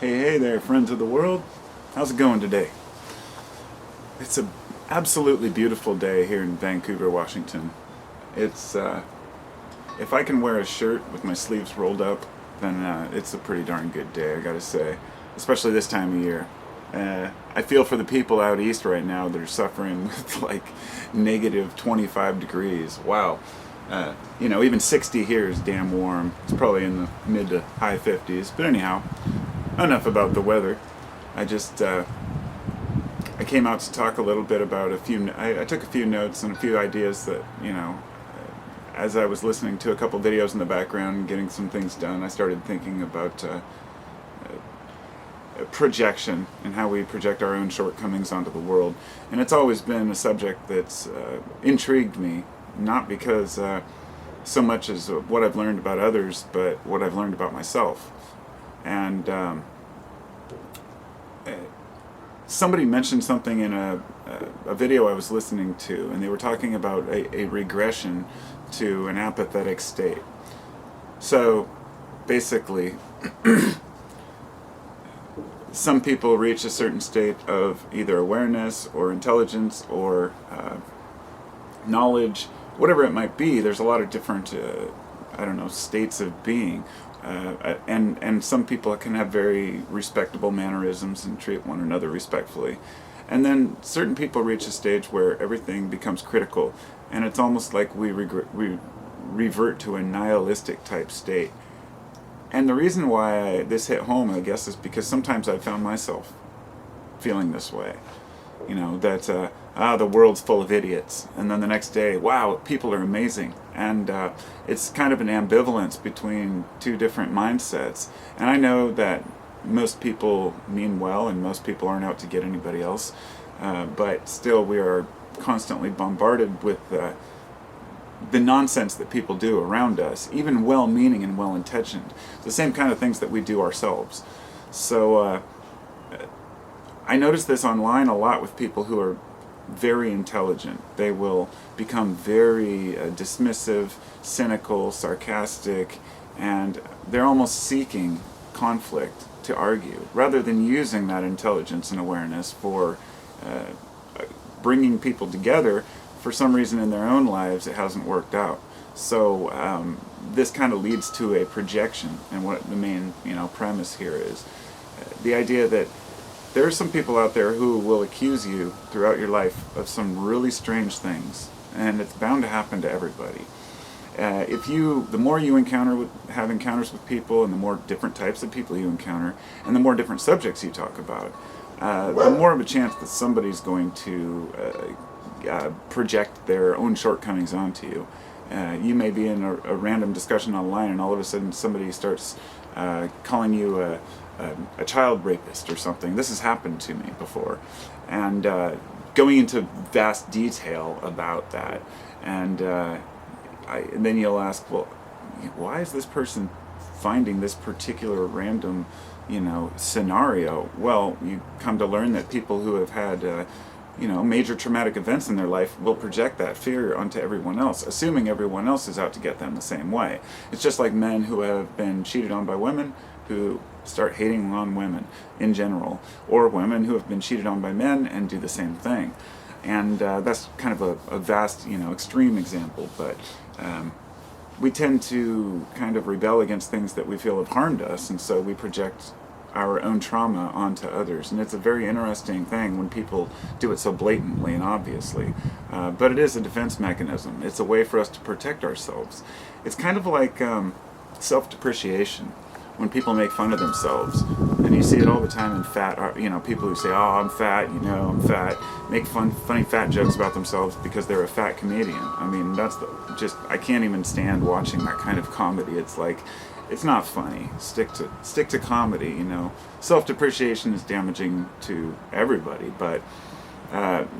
Hey there, friends of the world. How's it going today? It's a absolutely beautiful day here in Vancouver, Washington. It's if I can wear a shirt with my sleeves rolled up, then it's a pretty darn good day, I gotta say. Especially this time of year. I feel for the people out east right now that are suffering with like negative 25 degrees. Wow. Even 60 here is damn warm. It's probably in the mid to high 50s. But anyhow, enough about the weather. I came out to talk a little bit about I took a few notes and a few ideas that, as I was listening to a couple videos in the background and getting some things done, I started thinking about projection and how we project our own shortcomings onto the world. And it's always been a subject that's intrigued me, not because so much as what I've learned about others, but what I've learned about myself. And somebody mentioned something in a video I was listening to, and they were talking about a regression to an apathetic state. So basically, some people reach a certain state of either awareness or intelligence or knowledge, whatever it might be. There's a lot of different, states of being. And some people can have very respectable mannerisms and treat one another respectfully. And then certain people reach a stage where everything becomes critical, and it's almost like we revert to a nihilistic type state. And the reason why this hit home, I guess, is because sometimes I found myself feeling this way. That the world's full of idiots, and then the next day, wow, people are amazing. And it's kind of an ambivalence between two different mindsets. And I know that most people mean well, and most people aren't out to get anybody else, but still we are constantly bombarded with the nonsense that people do around us, even well-meaning and well-intentioned, the same kind of things that we do ourselves. So I notice this online a lot with people who are very intelligent. They will become very dismissive, cynical, sarcastic, and they're almost seeking conflict to argue, rather than using that intelligence and awareness for bringing people together. For some reason in their own lives it hasn't worked out. So this kind of leads to a projection, and what the main premise here is the idea that there are some people out there who will accuse you throughout your life of some really strange things, and it's bound to happen to everybody. The more you have encounters with people, and the more different types of people you encounter, and the more different subjects you talk about, the more of a chance that somebody's going to project their own shortcomings onto you. You may be in a random discussion online, and all of a sudden somebody starts calling you a child rapist or something. This has happened to me before, and going into vast detail about that, and then you'll ask, well, why is this person finding this particular random scenario? Well, you come to learn that people who have had major traumatic events in their life will project that fear onto everyone else, assuming everyone else is out to get them the same way. It's just like men who have been cheated on by women who start hating on women in general, or women who have been cheated on by men and do the same thing. And that's kind of a vast, extreme example, but we tend to kind of rebel against things that we feel have harmed us, and so we project our own trauma onto others. And it's a very interesting thing when people do it so blatantly and obviously. But it is a defense mechanism. It's a way for us to protect ourselves. It's kind of like self-depreciation. When people make fun of themselves, and you see it all the time in people who say, oh, I'm fat, I'm fat, make funny fat jokes about themselves because they're a fat comedian. I mean, I can't even stand watching that kind of comedy. It's like, it's not funny. Stick to comedy, Self-depreciation is damaging to everybody, but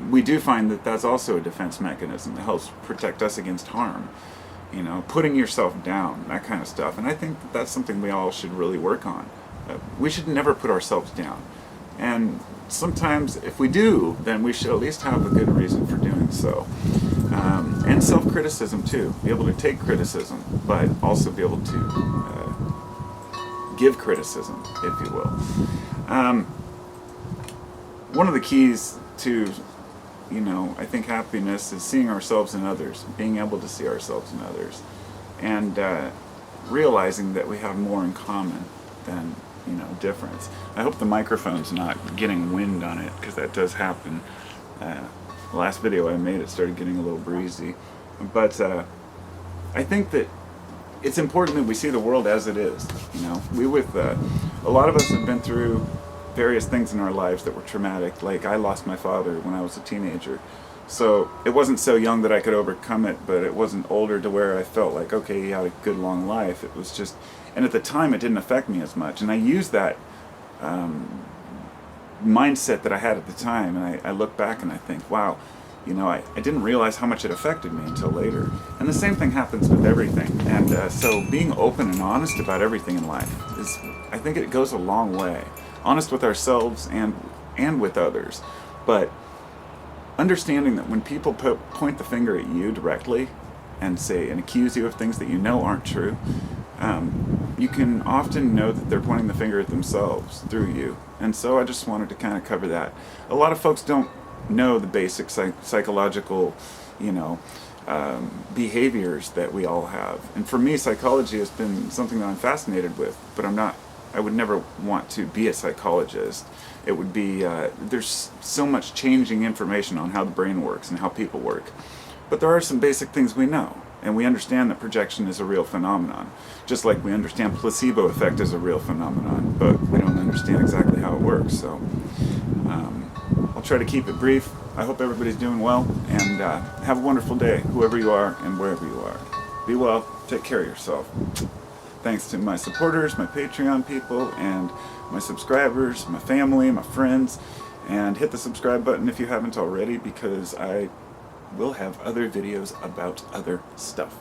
we do find that that's also a defense mechanism that helps protect us against harm. Putting yourself down, that kind of stuff. And I think that's something we all should really work on. We should never put ourselves down. And sometimes if we do, then we should at least have a good reason for doing so. And self-criticism too. Be able to take criticism, but also be able to give criticism, if you will. One of the keys to, I think happiness is seeing ourselves in others, being able to see ourselves in others, and realizing that we have more in common than, difference. I hope the microphone's not getting wind on it, because that does happen. The last video I made, it started getting a little breezy. But I think that it's important that we see the world as it is. A lot of us have been through various things in our lives that were traumatic. Like, I lost my father when I was a teenager. So it wasn't so young that I could overcome it, but it wasn't older to where I felt like, okay, he had a good long life. It was just, and at the time it didn't affect me as much. And I used that mindset that I had at the time, and I look back and I think, wow, I didn't realize how much it affected me until later. And the same thing happens with everything. And so being open and honest about everything in life is, I think it goes a long way. Honest with ourselves and with others. But understanding that when people point the finger at you directly and accuse you of things that aren't true, you can often know that they're pointing the finger at themselves through you. And so I just wanted to kind of cover that. A lot of folks don't know the basic psychological, behaviors that we all have. And for me, psychology has been something that I'm fascinated with, but I would never want to be a psychologist. It would be, there's so much changing information on how the brain works and how people work. But there are some basic things we know, and we understand that projection is a real phenomenon, just like we understand placebo effect is a real phenomenon, but we don't understand exactly how it works. So I'll try to keep it brief. I hope everybody's doing well, and have a wonderful day, whoever you are and wherever you are. Be well, take care of yourself. Thanks to my supporters, my Patreon people, and my subscribers, my family, my friends. And hit the subscribe button if you haven't already, because I will have other videos about other stuff.